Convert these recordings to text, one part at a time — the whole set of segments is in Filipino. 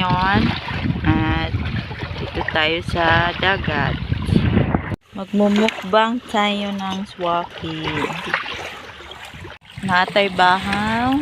ngayon at dito tayo sa dagat. Magmumukbang tayo ng SWAKI. Natay bahaw.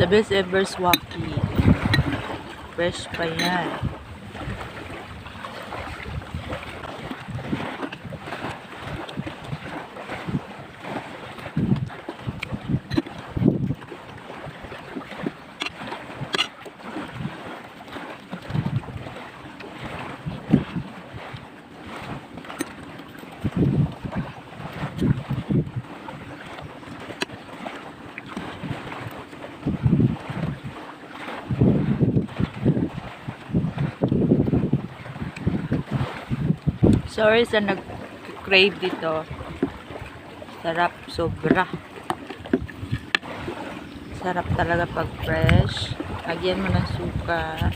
The best ever SWAKI. Fresh pa yan. Sorry sa nag-crave dito. Sarap, sobra. Sarap talaga pag fresh. Lagyan mo ng suka.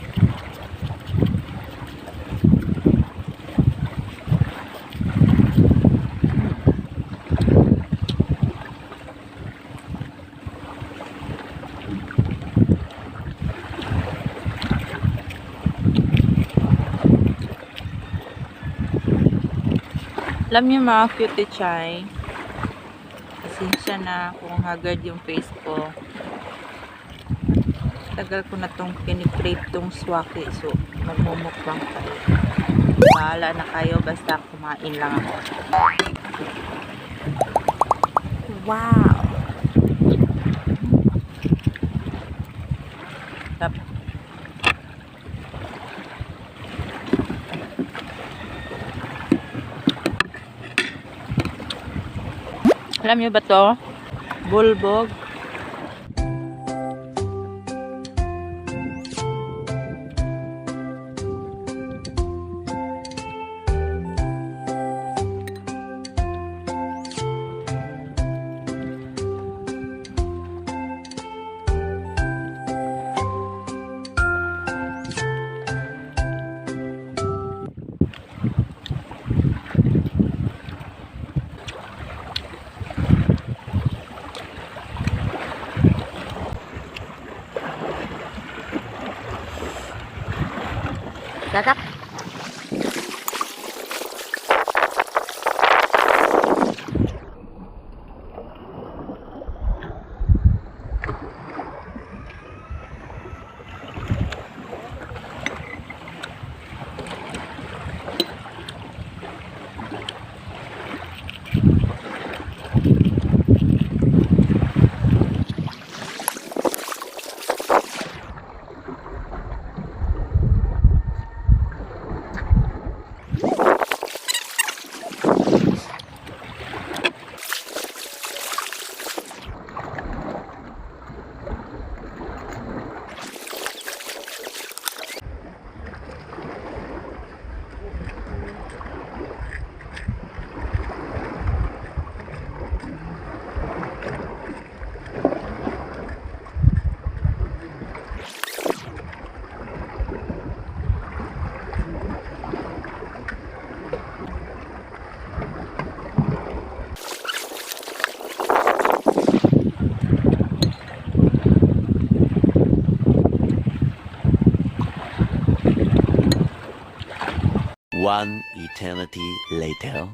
Alam niyo mga cutie chai, pasensya na kung haggard yung face ko. Tagal ko na tong pinikrave tong SWAKI, so magmumukbang tayo. Bahala na kayo, basta kumain lang ako. Wow! Sarap. Alam niyo ba to? Bulbog. Sarap. One eternity later.